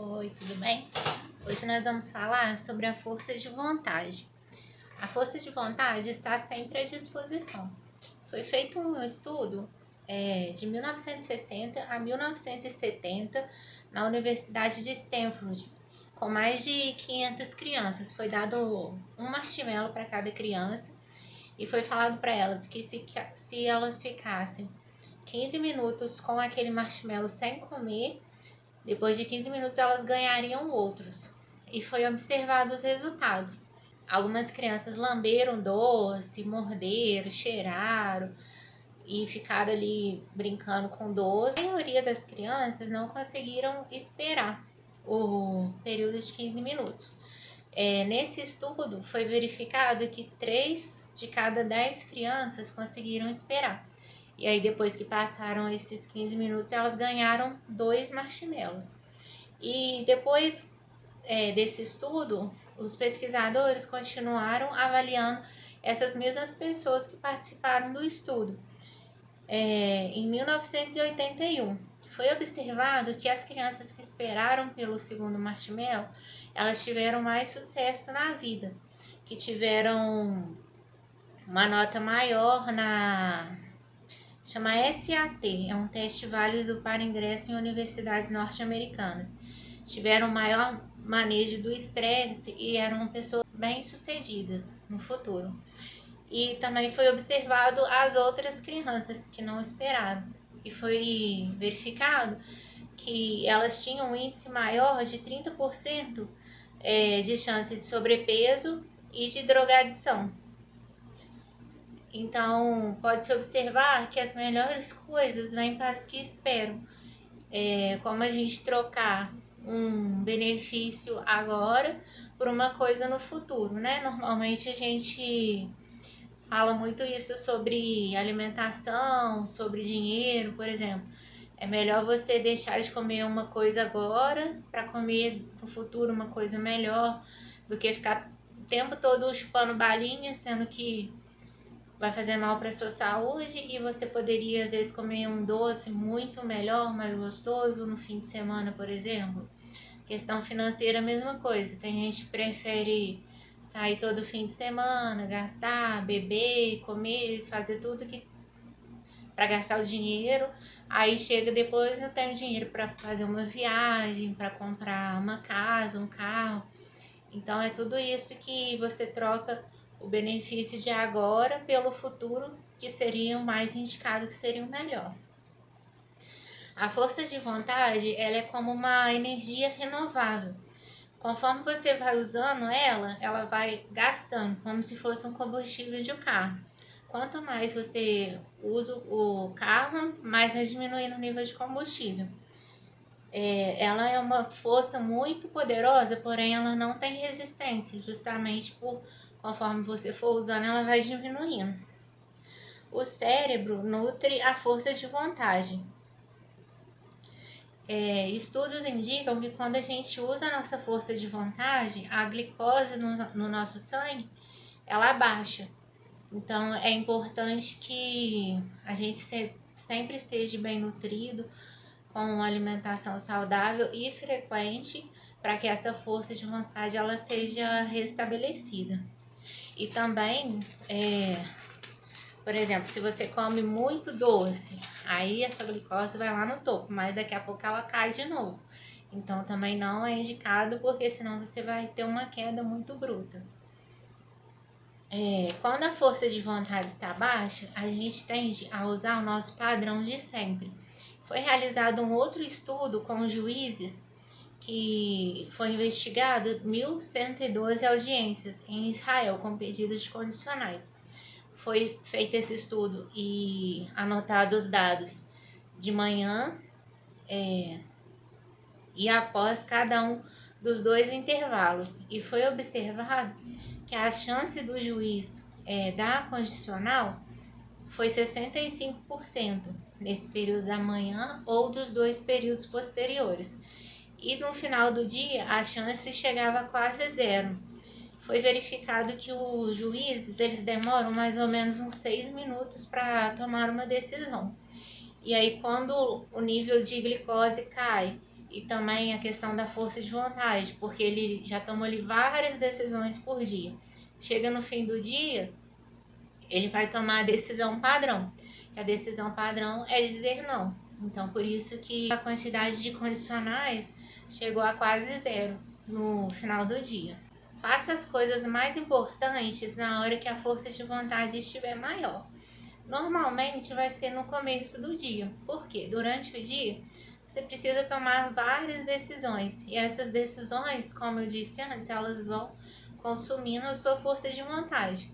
Oi, tudo bem? Hoje nós vamos falar sobre a força de vontade. A força de vontade está sempre à disposição. Foi feito um estudo de 1960 a 1970 na Universidade de Stanford, com mais de 500 crianças. Foi dado um marshmallow para cada criança e foi falado para elas que se elas ficassem 15 minutos com aquele marshmallow sem comer, depois de 15 minutos elas ganhariam outros. E foi observado os resultados. Algumas crianças lamberam doce, morderam, cheiraram e ficaram ali brincando com doce. A maioria das crianças não conseguiram esperar o período de 15 minutos. Nesse estudo foi verificado que 3 de cada 10 crianças conseguiram esperar. E aí, depois que passaram esses 15 minutos, elas ganharam 2 marshmallows. E depois desse estudo, os pesquisadores continuaram avaliando essas mesmas pessoas que participaram do estudo. Em 1981, foi observado que as crianças que esperaram pelo segundo marshmallow, elas tiveram mais sucesso na vida, que tiveram uma nota maior chama SAT, é um teste válido para ingresso em universidades norte-americanas. Tiveram maior manejo do estresse e eram pessoas bem-sucedidas no futuro. E também foi observado as outras crianças que não esperaram. E foi verificado que elas tinham um índice maior de 30% de chance de sobrepeso e de drogadição. Então, pode-se observar que as melhores coisas vêm para os que esperam. Como a gente trocar um benefício agora por uma coisa no futuro, né? Normalmente a gente fala muito isso sobre alimentação, sobre dinheiro, por exemplo. É melhor você deixar de comer uma coisa agora para comer no futuro uma coisa melhor do que ficar o tempo todo chupando balinha, sendo que vai fazer mal para sua saúde e você poderia às vezes comer um doce muito melhor, mais gostoso no fim de semana, por exemplo. Questão financeira, a mesma coisa. Tem gente que prefere sair todo fim de semana, gastar, beber, comer, fazer tudo que para gastar o dinheiro. Aí chega depois não tem dinheiro para fazer uma viagem, para comprar uma casa, um carro. Então é tudo isso que você troca o benefício de agora pelo futuro, que seria o mais indicado, que seria o melhor. A força de vontade, ela é como uma energia renovável. Conforme você vai usando ela, ela vai gastando, como se fosse um combustível de um carro. Quanto mais você usa o carro, mais vai diminuindo o nível de combustível. Ela é uma força muito poderosa, porém ela não tem resistência, justamente conforme você for usando, ela vai diminuindo. O cérebro nutre a força de vontade. Estudos indicam que quando a gente usa a nossa força de vontade, a glicose no nosso sangue, ela baixa. Então é importante que a gente sempre esteja bem nutrido, com uma alimentação saudável e frequente, para que essa força de vontade ela seja restabelecida. E também, por exemplo, se você come muito doce, aí a sua glicose vai lá no topo, mas daqui a pouco ela cai de novo. Então também não é indicado, porque senão você vai ter uma queda muito bruta. Quando a força de vontade está baixa, a gente tende a usar o nosso padrão de sempre. Foi realizado um outro estudo com juízes que foi investigado 1.112 audiências em Israel com pedidos condicionais. Foi feito esse estudo e anotado os dados de manhã e após cada um dos 2 intervalos. E foi observado que a chance do juiz dar condicional foi 65% nesse período da manhã ou dos 2 períodos posteriores. E no final do dia, a chance chegava a quase zero. Foi verificado que os juízes eles demoram mais ou menos uns 6 minutos para tomar uma decisão. E aí, quando o nível de glicose cai e também a questão da força de vontade, porque ele já tomou ali várias decisões por dia. Chega no fim do dia, ele vai tomar a decisão padrão. E a decisão padrão é dizer não. Então, por isso que a quantidade de condicionais chegou a quase zero no final do dia. Faça as coisas mais importantes na hora que a força de vontade estiver maior. Normalmente vai ser no começo do dia, porque durante o dia você precisa tomar várias decisões, e essas decisões, como eu disse antes, elas vão consumindo a sua força de vontade.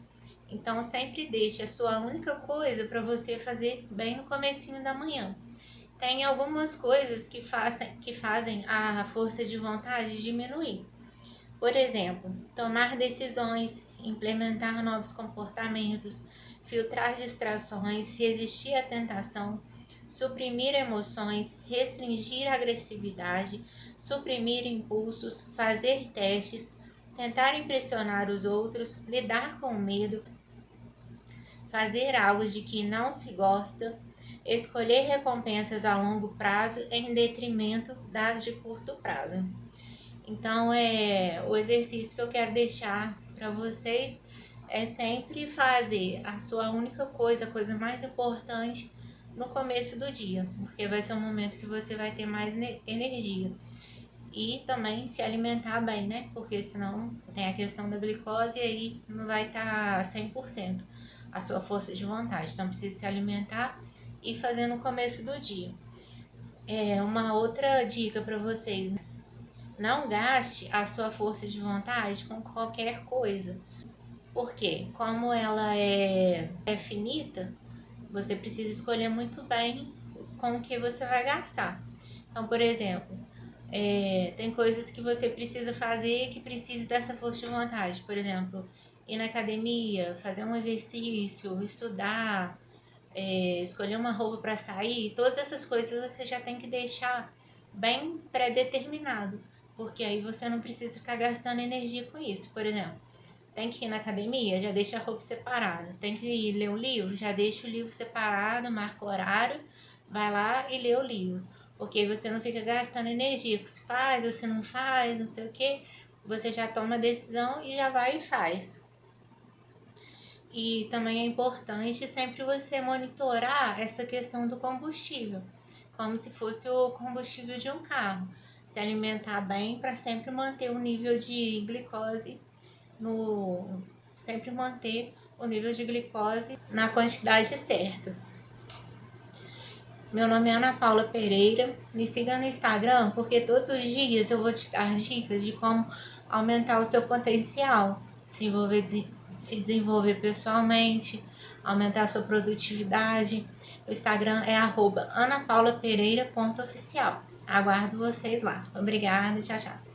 Então sempre deixe a sua única coisa para você fazer bem no comecinho da manhã. Tem algumas coisas que fazem a força de vontade diminuir. Por exemplo, tomar decisões, implementar novos comportamentos, filtrar distrações, resistir à tentação, suprimir emoções, restringir a agressividade, suprimir impulsos, fazer testes, tentar impressionar os outros, lidar com o medo, fazer algo de que não se gosta, escolher recompensas a longo prazo em detrimento das de curto prazo. Então, o exercício que eu quero deixar para vocês é sempre fazer a sua única coisa, a coisa mais importante no começo do dia, porque vai ser um momento que você vai ter mais energia. E também se alimentar bem, né? Porque senão tem a questão da glicose e aí não vai estar 100% a sua força de vontade. Então precisa se alimentar e fazer no começo do dia. Uma outra dica para vocês, né? Não gaste a sua força de vontade com qualquer coisa. Porque como ela é finita, você precisa escolher muito bem com o que você vai gastar. Então, por exemplo, tem coisas que você precisa fazer que precisa dessa força de vontade. Por exemplo, ir na academia, fazer um exercício, estudar, escolher uma roupa para sair. Todas essas coisas você já tem que deixar bem pré-determinado, porque aí você não precisa ficar gastando energia com isso. Por exemplo, tem que ir na academia, já deixa a roupa separada. Tem que ir ler um livro, já deixa o livro separado, marca o horário, vai lá e lê o livro. Porque aí você não fica gastando energia, se faz ou se não faz, não sei o que. Você já toma a decisão e já vai e faz. E também é importante sempre você monitorar essa questão do combustível, como se fosse o combustível de um carro. Se alimentar bem para sempre manter o nível de glicose sempre manter o nível de glicose na quantidade certa. Meu nome é Ana Paula Pereira. Me siga no Instagram, porque todos os dias eu vou te dar dicas de como aumentar o seu potencial, se desenvolver pessoalmente, aumentar a sua produtividade. O Instagram é @anapaulapereira.oficial. Aguardo vocês lá. Obrigada, tchau, tchau.